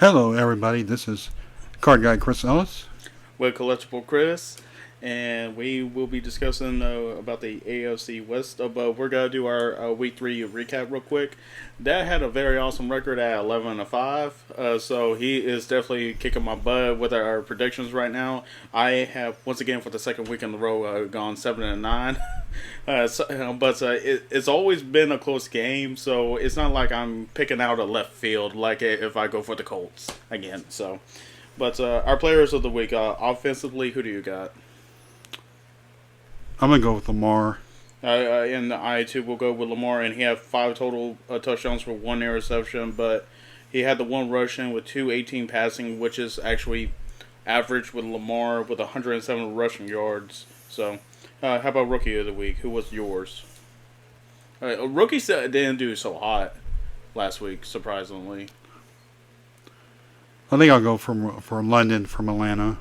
Hello, everybody. This is Card Guy Chris Ellis. With Collectible Chris, and we will be discussing about the AFC West. But we're gonna do our Week 3 recap real quick. That had a very awesome record at 11-5, so he is definitely kicking my butt with our predictions right now. I have once again for the second week in a row gone 7-9. It's always been a close game, so it's not like I'm picking out a left field like if I go for the Colts again. So. But our players of the week, offensively, who do you got? I'm going to go with Lamar. And I, too, will go with Lamar, and he had 5 total touchdowns for 1 interception, but he had the 1 rushing with 218 passing, which is actually average with Lamar with 107 rushing yards. So, how about Rookie of the Week? Who was yours? Rookie didn't do so hot last week, surprisingly. I think I'll go for London from Atlanta.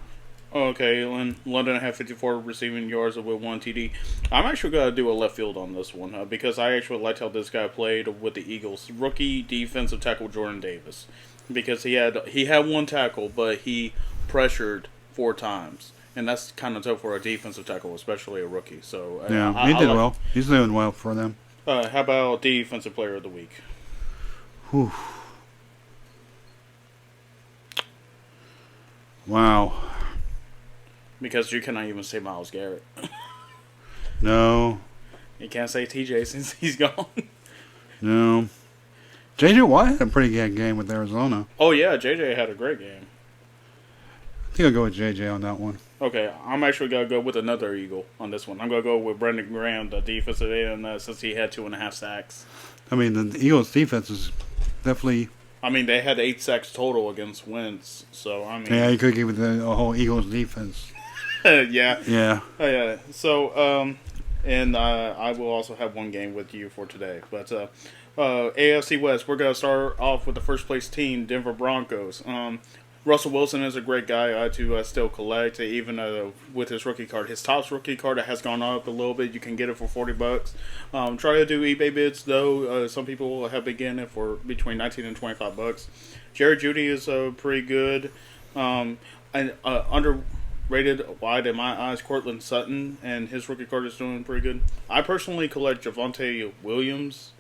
Okay, London had 54 receiving yards with 1 TD. I'm actually going to do a left field on this one because I actually liked how this guy played with the Eagles. Rookie defensive tackle Jordan Davis. Because he had 1 tackle, but he pressured 4 times. And that's kind of tough for a defensive tackle, especially a rookie. So yeah, he did well. He's doing well for them. How about defensive player of the week? Whew. Wow. Because you cannot even say Myles Garrett. No. You can't say TJ since he's gone. No. J.J. Watt had a pretty good game with Arizona. Oh, yeah, J.J. had a great game. I think I'll go with J.J. on that one. Okay, I'm actually going to go with another Eagle on this one. I'm going to go with Brendan Graham, the defensive end, since he had 2.5 sacks. I mean, the Eagles' defense is definitely... I mean, they had 8 sacks total against Wentz, so I mean... Yeah, you could give it a whole Eagles defense. Yeah. Yeah. Yeah. So, I will also have one game with you for today. But AFC West, we're going to start off with the first place team, Denver Broncos. Russell Wilson is a great guy to still collect, even with his rookie card. His Topps rookie card has gone up a little bit. You can get it for $40. Try to do eBay bids, though. Some people have been getting it for between $19 and $25. Jerry Jeudy is pretty good. And underrated wide in my eyes, Cortland Sutton, and his rookie card is doing pretty good. I personally collect Javonte Williams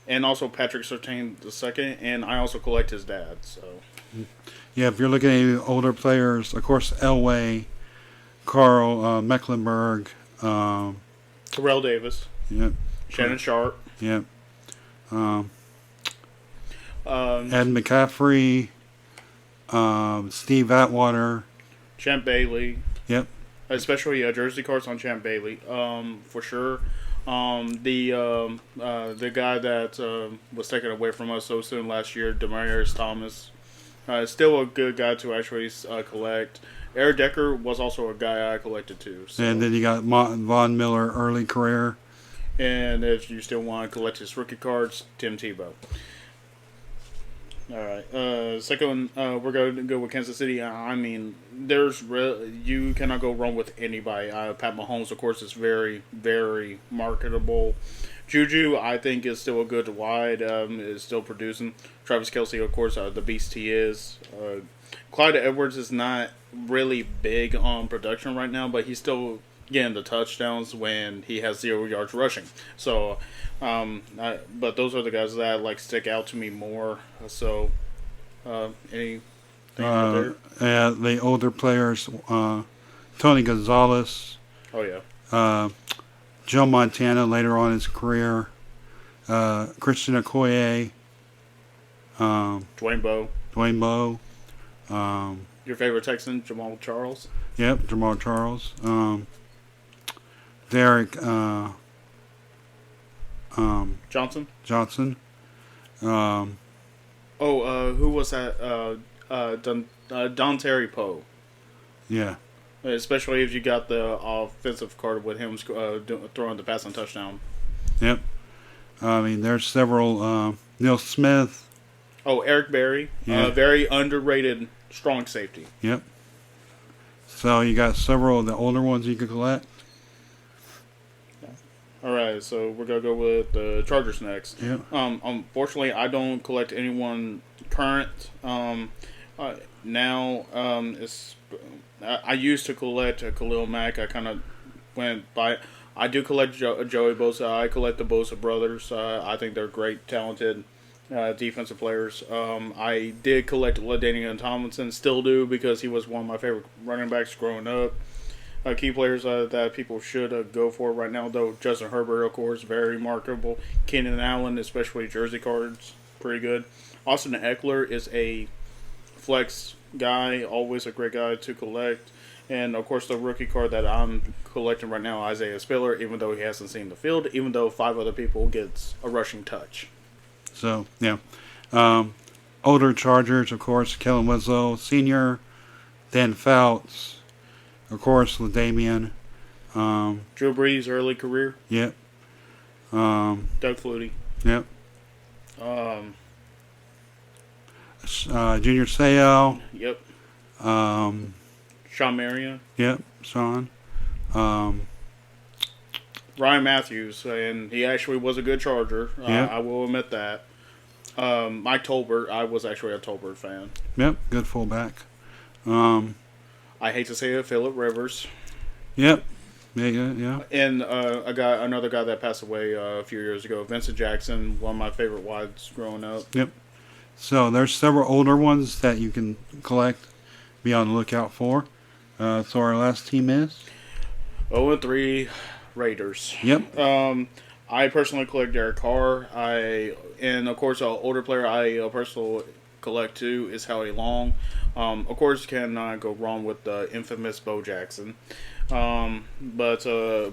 and also Patrick Surtain II, and I also collect his dad, so... Yeah, if you're looking at older players, of course, Elway, Carl Mecklenburg, Terrell Davis, yep, Shannon Sharp, yep, Ed McCaffrey, Steve Atwater, Champ Bailey, yep, especially jersey cards on Champ Bailey, for sure. The guy that was taken away from us so soon last year, Demaryius Thomas. Still a good guy to actually collect. Eric Decker was also a guy I collected too. So. And then you got Von Miller, early career. And if you still want to collect his rookie cards, Tim Tebow. All right. Second one, we're going to go with Kansas City. I mean, you cannot go wrong with anybody. Pat Mahomes, of course, is very, very marketable. Juju, I think, is still a good wide, is still producing. Travis Kelce, of course, the beast he is. Clyde Edwards is not really big on production right now, but he's still getting the touchdowns when he has 0 yards rushing. So, but those are the guys that stick out to me more. So, anything out there? Yeah, the older players, Tony Gonzalez. Oh, yeah. Joe Montana later on in his career, Christian Okoye, Dwayne Bowe, your favorite Texan, Jamal Charles. Yep, Jamal Charles, Derek Johnson. Who was that? Don Terry Poe. Yeah. Especially if you got the offensive card with him throwing the pass and touchdown. Yep. I mean, there's several. Neil Smith. Oh, Eric Berry. Yeah. Very underrated strong safety. Yep. So you got several of the older ones you could collect. All right, so we're gonna go with the Chargers next. Yep. Unfortunately, I don't collect anyone current. Now, it's I used to collect Khalil Mack. I kind of went by. I do collect Joey Bosa. I collect the Bosa brothers. I think they're great, talented defensive players. I did collect LaDainian Tomlinson, still do, because he was one of my favorite running backs growing up. Key players that people should go for right now, though. Justin Herbert, of course, very marketable. Keenan Allen, especially jersey cards, pretty good. Austin Eckler is a flex guy, always a great guy to collect. And, of course, the rookie card that I'm collecting right now, Isaiah Spiller, even though he hasn't seen the field, even though 5 other people gets a rushing touch. So, yeah. Older Chargers, of course, Kellen Winslow Sr., Dan Fouts, of course, LaDainian. Drew Brees' early career. Yep. Doug Flutie. Yep. Um, Junior Seau. Yep. Um, Sean Marion. Yep, Sean. Ryan Matthews, and he actually was a good Charger. Yep. I will admit that. Mike Tolbert, I was actually a Tolbert fan. Yep, good fullback. I hate to say it, Phillip Rivers. Yep. Yeah. And another guy that passed away a few years ago, Vincent Jackson, one of my favorite wides growing up. Yep. So there's several older ones that you can collect, be on the lookout for. So our last team is? 0-3 Raiders. Yep. I personally collect Derek Carr. And of course, an older player I personally collect too is Howie Long. Of course, cannot go wrong with the infamous Bo Jackson. But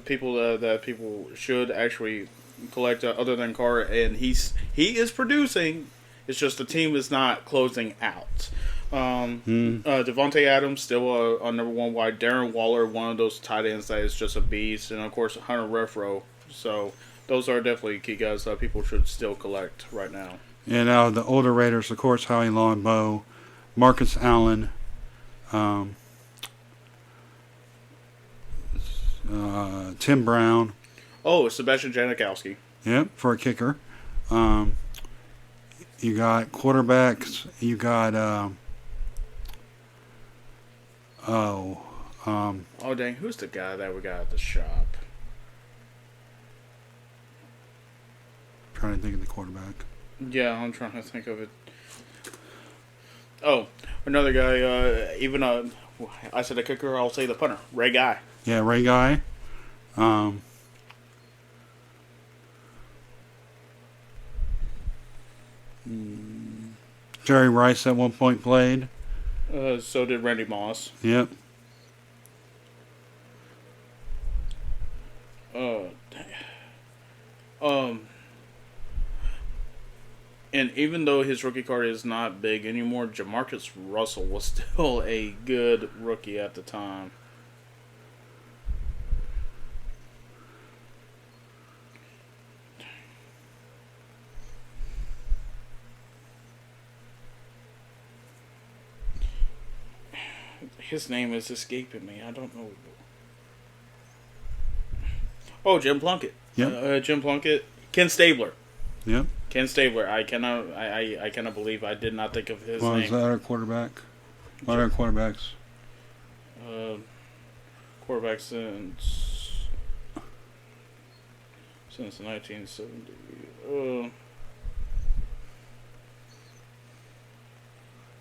people that people should actually collect other than Carr, and he is producing. It's just the team is not closing out. Devontae Adams still a number 1 wide. Darren Waller, one of those tight ends that is just a beast, and of course Hunter Renfrow. So those are definitely key guys that people should still collect right now. And out of the older Raiders, of course, Howie Long, Bo, Marcus Allen, Tim Brown. Oh, Sebastian Janikowski. Yep, for a kicker. You got quarterbacks. You got Oh dang, who's the guy that we got at the shop? trying to think of the quarterback. Yeah, I'm trying to think of it. Oh, another guy. I said a kicker. I'll say the punter, Ray Guy. Yeah, Ray Guy. Jerry Rice at one point played. So did Randy Moss. Yep. And even though his rookie card is not big anymore, Jamarcus Russell was still a good rookie at the time. His name is escaping me. I don't know. Oh, Jim Plunkett. Yep. Jim Plunkett. Ken Stabler. Yep. Ken Stabler. I cannot believe I did not think of his Well, name. is that our quarterback? What are our quarterbacks? Quarterback since 1970.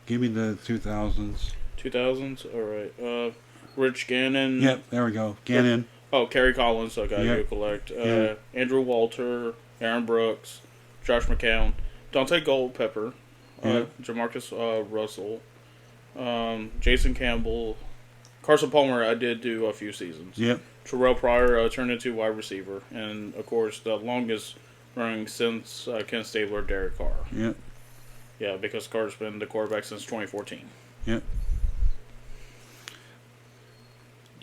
Give me the 2000s. 2000s. All right. Rich Gannon. Yep, there we go. Gannon. Oh, Kerry Collins. I got Yep. you collect. Yeah. Andrew Walter, Aaron Brooks, Josh McCown, Dante Goldpepper, Yep. Jamarcus Russell, Jason Campbell, Carson Palmer. I did do a few seasons. Yep. Terrell Pryor turned into wide receiver, and of course the longest running since Ken Stabler, Derek Carr. Yep. Yeah, because Carr's been the quarterback since 2014. Yep.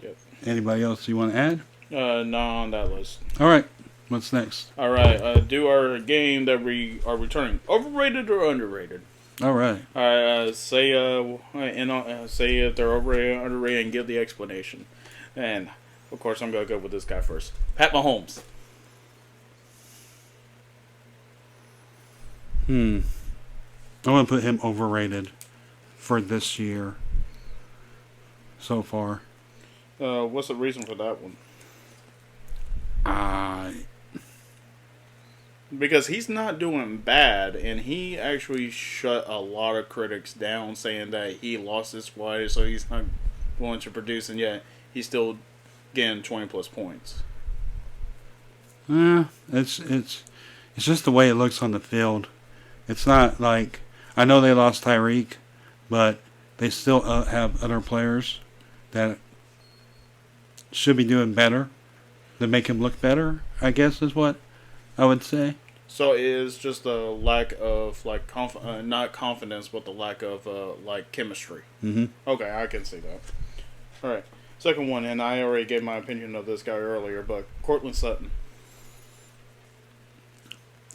Yep. Anybody else you want to add? Not on that list. All right. What's next? All right, do our game that we are returning. Overrated or underrated? All right. Say if they're overrated or underrated and give the explanation. And, of course, I'm going to go with this guy first. Pat Mahomes. I'm going to put him overrated. for this year so far. What's the reason for that one? Uh, Because he's not doing bad, and he actually shut a lot of critics down, saying that he lost his way, so he's not going to produce, and yet he's still getting 20-plus points. it's just the way it looks on the field. It's not like, I know they lost Tyreek, but they still have other players that should be doing better to make him look better, I guess is what I would say. So it is just a lack of like not confidence, but the lack of like chemistry. Mm-hmm. Okay, I can see that. All right, second one, and I already gave my opinion of this guy earlier, but Cortland Sutton.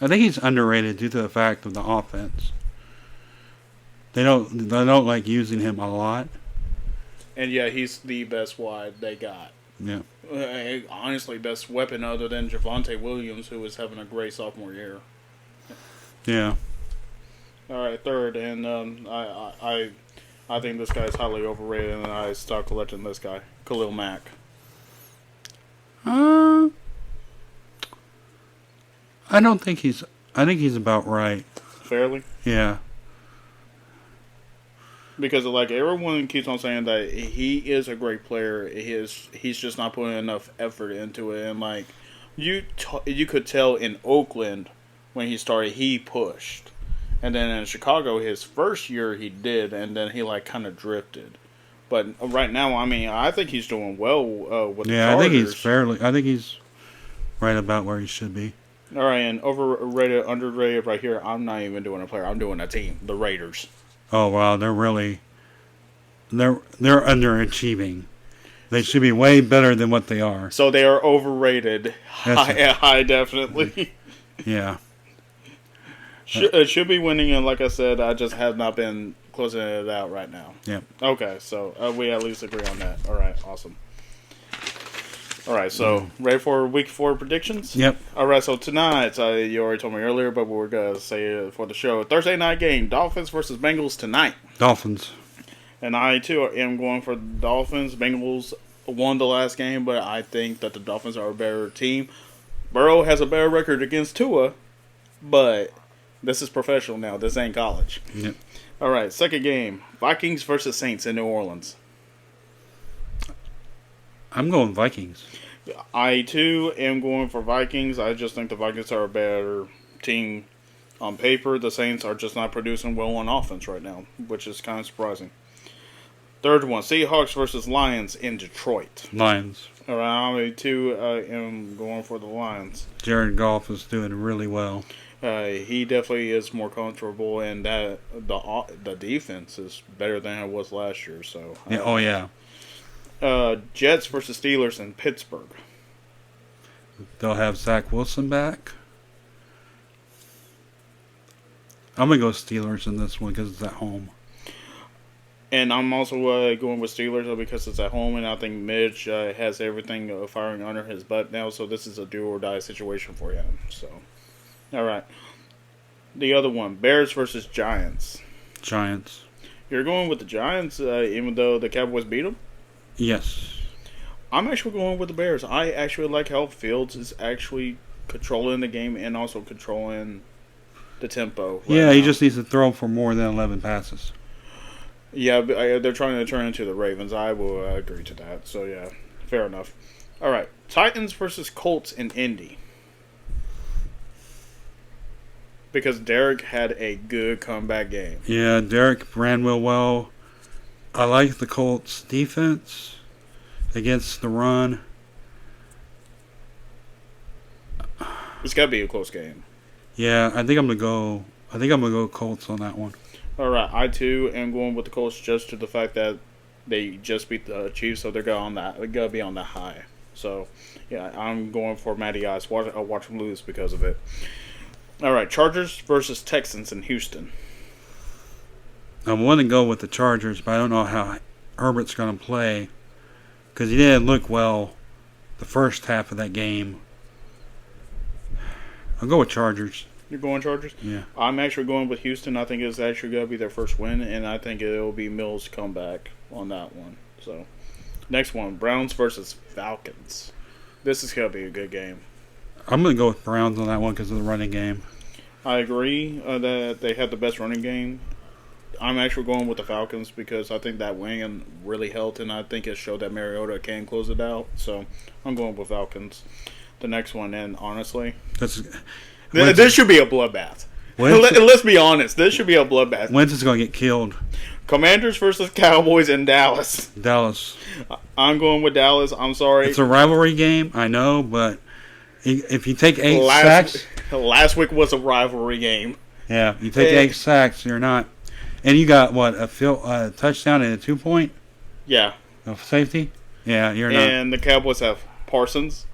I think he's underrated due to the fact of the offense. They don't like using him a lot. And yeah, he's the best wide they got. Yeah. Honestly, best weapon other than Javonte Williams, who is having a great sophomore year. Yeah. All right, third, and I think this guy is highly overrated, and I start collecting this guy, Khalil Mack. I don't think he's. I think he's about right. Fairly. Yeah. Because like everyone keeps on saying that he is a great player, he's just not putting enough effort into it, and like you could tell in Oakland when he started, he pushed, and then in Chicago his first year he did, and then he like kind of drifted. But right now, I mean, I think he's doing well with the Chargers. I think he's right about where he should be. All right, and overrated, underrated right here. I'm not even doing a player. I'm doing a team. The Raiders. Oh wow, they're underachieving. They should be way better than what they are. So they are overrated. High, definitely. Yeah. Should be winning, and like I said, I just have not been closing it out right now. Yeah. Okay, so we at least agree on that. All right, awesome. All right, so ready for week 4 predictions? Yep. All right, so tonight, you already told me earlier, but we're going to say it for the show. Thursday night game, Dolphins versus Bengals tonight. Dolphins. And I, too, am going for the Dolphins. Bengals won the last game, but I think that the Dolphins are a better team. Burrow has a better record against Tua, but this is professional now. This ain't college. Yep. All right, second game, Vikings versus Saints in New Orleans. I'm going Vikings. I, too, am going for Vikings. I just think the Vikings are a better team on paper. The Saints are just not producing well on offense right now, which is kind of surprising. Third one, Seahawks versus Lions in Detroit. Lions. All right, I, too, am going for the Lions. Jared Goff is doing really well. He definitely is more comfortable, and that the defense is better than it was last year. So Yeah. Oh yeah. Jets versus Steelers in Pittsburgh. They'll have Zach Wilson back. I'm gonna go Steelers in this one because it's at home. And I'm also going with Steelers because it's at home, and I think Mitch has everything firing under his butt now. So this is a do or die situation for him. So, all right. The other one, Bears versus Giants. Giants. You're going with the Giants, even though the Cowboys beat them? Yes. I'm actually going with the Bears. I actually like how Fields is actually controlling the game and also controlling the tempo. Yeah, he just needs to throw for more than 11 passes. Yeah, they're trying to turn into the Ravens. I will agree to that. So, yeah, fair enough. All right, Titans versus Colts in Indy. Because Derek had a good comeback game. Yeah, Derek ran real well. I like the Colts' defense against the run. It's got to be a close game. Yeah, I think I'm gonna go Colts on that one. All right, I too am going with the Colts just to the fact that they just beat the Chiefs, so they're gonna be on that high. So, yeah, I'm going for Matty Ice. Watch them lose because of it. All right, Chargers versus Texans in Houston. I want to go with the Chargers, but I don't know how Herbert's going to play because he didn't look well the first half of that game. I'll go with Chargers. You're going Chargers? Yeah. I'm actually going with Houston. I think it's actually going to be their first win, and I think it'll be Mills' comeback on that one. So, next one, Browns versus Falcons. This is going to be a good game. I'm going to go with Browns on that one because of the running game. I agree that they have the best running game. I'm actually going with the Falcons because I think that win really helped, and I think it showed that Mariota can close it out. So, I'm going with Falcons. The next one, and honestly, this should be a bloodbath. Let's be honest. This should be a bloodbath. Wentz is going to get killed. Commanders versus Cowboys in Dallas. Dallas. I'm going with Dallas. I'm sorry. It's a rivalry game, I know, but if you take 8 sacks... Last week was a rivalry game. Yeah, you take 8 sacks, you're not... And you got, what, a touchdown and a 2-point? Yeah. Of safety? Yeah, you're not... And the Cowboys have Parsons.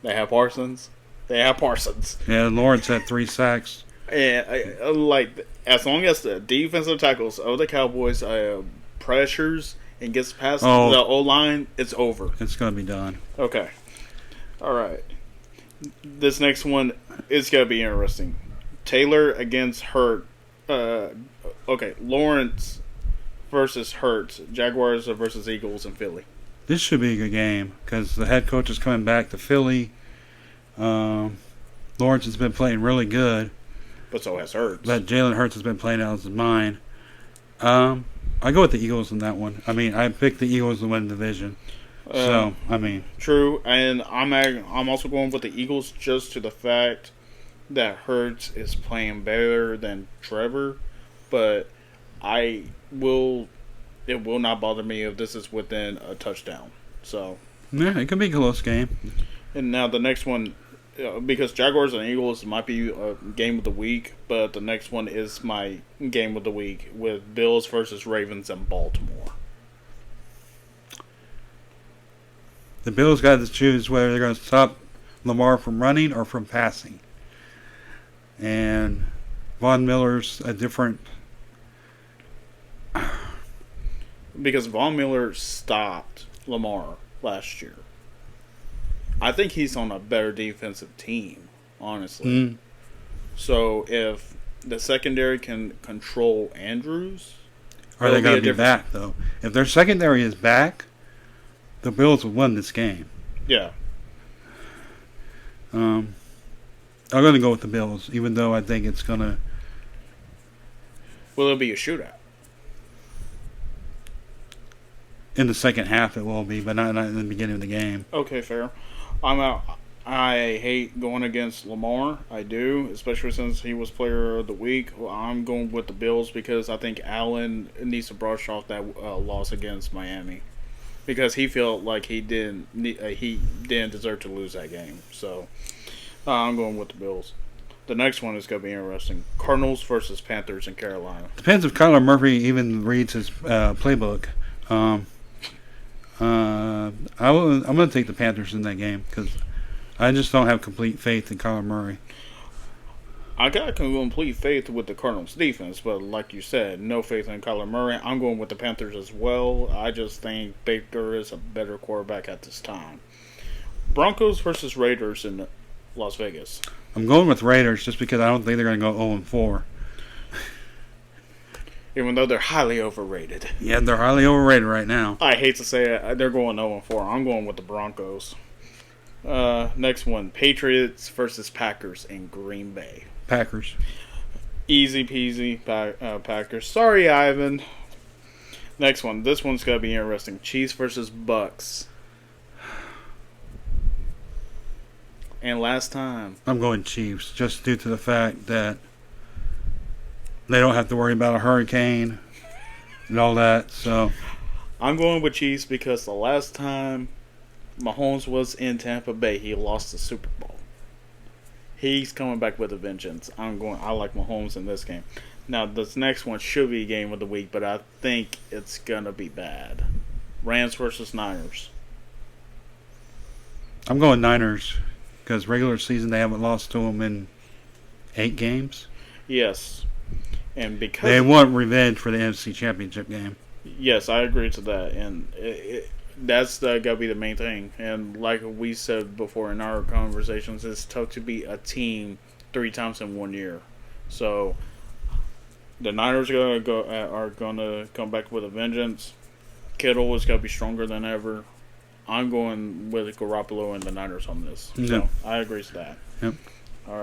They have Parsons. Yeah, Lawrence had 3 sacks. And, as long as the defensive tackles of the Cowboys pressures and gets past the O-line, it's over. It's going to be done. Okay. All right. This next one is going to be interesting. Taylor against Hurt. Lawrence versus Hurts. Jaguars versus Eagles in Philly. This should be a good game because the head coach is coming back to Philly. Lawrence has been playing really good. But so has Hurts. But Jalen Hurts has been playing out of his mind. I go with the Eagles in that one. I mean, I picked the Eagles to win the division. So, I mean. True, and I'm also going with the Eagles just to the fact that Hurts is playing better than Trevor. But it will not bother me if this is within a touchdown. So. Yeah, it could be a close game. And now the next one, because Jaguars and Eagles might be a game of the week, but the next one is my game of the week with Bills versus Ravens in Baltimore. The Bills got to choose whether they're going to stop Lamar from running or from passing. And Von Miller's a different... Because Von Miller stopped Lamar last year. I think he's on a better defensive team, honestly. So if the secondary can control Andrews... Are they going to be back, though? If their secondary is back, the Bills will win this game. Yeah. I'm going to go with the Bills, even though I think it's going to... Will it be a shootout? In the second half it will be, but not in the beginning of the game. Okay, fair. I'm out. I hate going against Lamar. I do, especially since he was player of the week. Well, I'm going with the Bills because I think Allen needs to brush off that loss against Miami because he felt like he didn't deserve to lose that game. So I'm going with the Bills. The next one is going to be interesting. Cardinals versus Panthers in Carolina. Depends if Kyler Murray even reads his playbook. I'm going to take the Panthers in that game because I just don't have complete faith in Kyler Murray. I got complete faith with the Cardinals defense, but like you said, no faith in Kyler Murray. I'm going with the Panthers as well. I just think Baker is a better quarterback at this time. Broncos versus Raiders in Las Vegas. I'm going with Raiders just because I don't think they're going to go 0-4. Even though they're highly overrated. Yeah, they're highly overrated right now. I hate to say it. They're going 0-4. I'm going with the Broncos. Next one. Patriots versus Packers in Green Bay. Packers. Easy peasy. Packers. Sorry, Ivan. Next one. This one's going to be interesting. Chiefs versus Bucks. And last time. I'm going Chiefs just due to the fact that they don't have to worry about a hurricane and all that. So I'm going with Chiefs because the last time Mahomes was in Tampa Bay, he lost the Super Bowl. He's coming back with a vengeance. I like Mahomes in this game. Now, this next one should be game of the week, but I think it's going to be bad. Rams versus Niners. I'm going Niners because regular season they haven't lost to them in 8 games. Yes. And because they want revenge for the NFC Championship game. Yes, I agree to that, and that's got to be the main thing. And like we said before in our conversations, it's tough to beat a team 3 times in 1 year. So the Niners are gonna come back with a vengeance. Kittle is gonna be stronger than ever. I'm going with Garoppolo and the Niners on this. So Yep. I agree with that. Yep. All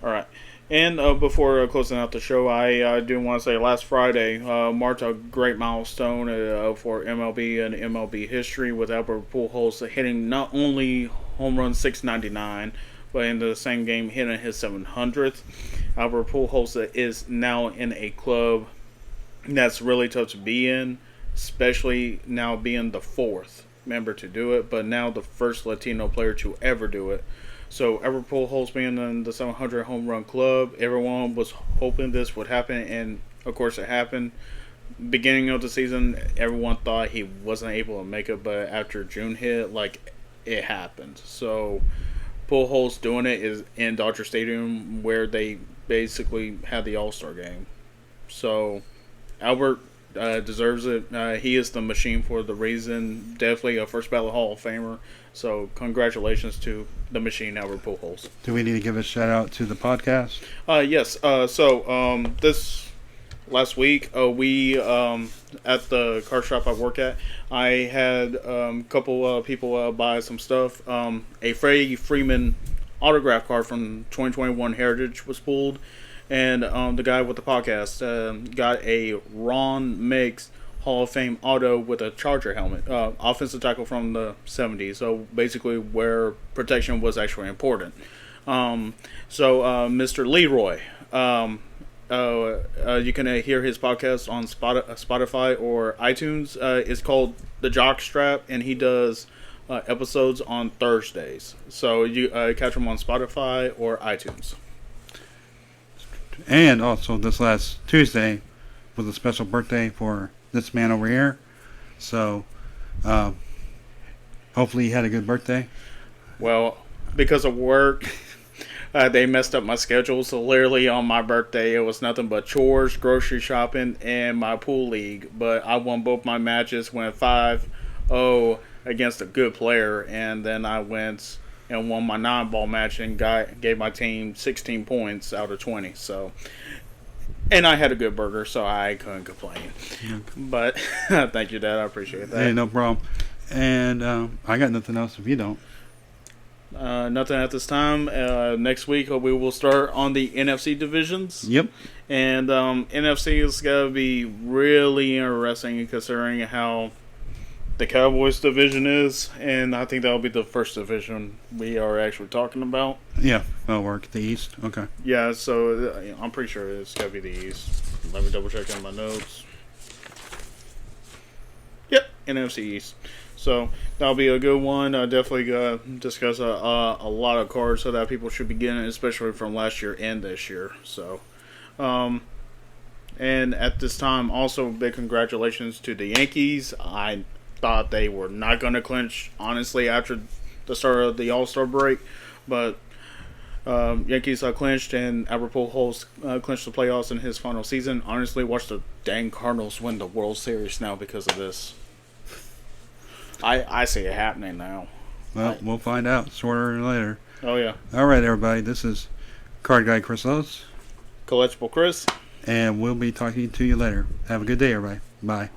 right. And before closing out the show, I do want to say last Friday marked a great milestone for MLB and MLB history with Albert Pujols hitting not only home run 699, but in the same game hitting his 700th. Albert Pujols is now in a club that's really tough to be in, especially now being the fourth member to do it, but now the first Latino player to ever do it. So Albert Pujols being in the 700 home run club, everyone was hoping this would happen, and of course it happened. Beginning of the season, everyone thought he wasn't able to make it, but after June hit, like, it happened. So Pujols doing it is in Dodger Stadium, where they basically had the All-Star game. So Albert deserves it. He is the machine for the reason. Definitely a first ballot Hall of Famer. So congratulations to the machine, Albert Pujols. Do we need to give a shout out to the podcast? Yes. This last week, we at the car shop I work at, I had a couple people buy some stuff. A Freddie Freeman autograph card from 2021 Heritage was pulled. And the guy with the podcast got a Ron Mix Hall of Fame auto with a Charger helmet. Offensive tackle from the 70s. So basically where protection was actually important. Mr. Leroy, you can hear his podcast on Spotify or iTunes. It's called The Jockstrap, and he does episodes on Thursdays. So you catch him on Spotify or iTunes. And also, this last Tuesday was a special birthday for this man over here. So, hopefully, he had a good birthday. Well, because of work, they messed up my schedule. So, literally, on my birthday, it was nothing but chores, grocery shopping, and my pool league. But I won both my matches, went 5-0 against a good player, and then I went and won my 9-ball match and gave my team 16 points out of 20. So, and I had a good burger, so I couldn't complain. Okay. But thank you, Dad. I appreciate that. Hey, no problem. And I got nothing else if you don't. Nothing at this time. Next week we will start on the NFC divisions. Yep. And NFC is going to be really interesting considering how the Cowboys division is, and I think that'll be the first division we are actually talking about. Yeah, that'll work. The East. Okay. Yeah, so I'm pretty sure it's got to be the East. Let me double check on my notes. Yep, NFC East. So that'll be a good one. Definitely discuss a lot of cards so that people should be getting, especially from last year and this year. So, and at this time, also big congratulations to the Yankees. I thought they were not going to clinch, honestly, after the start of the All-Star break. But Yankees clinched, and Albert Pujols clinched the playoffs in his final season. Honestly, watch the dang Cardinals win the World Series now because of this. I see it happening now. Well, we'll find out sooner or later. Oh, yeah. All right, everybody. This is Card Guy Chris Ellis. Collectible Chris. And we'll be talking to you later. Have a good day, everybody. Bye.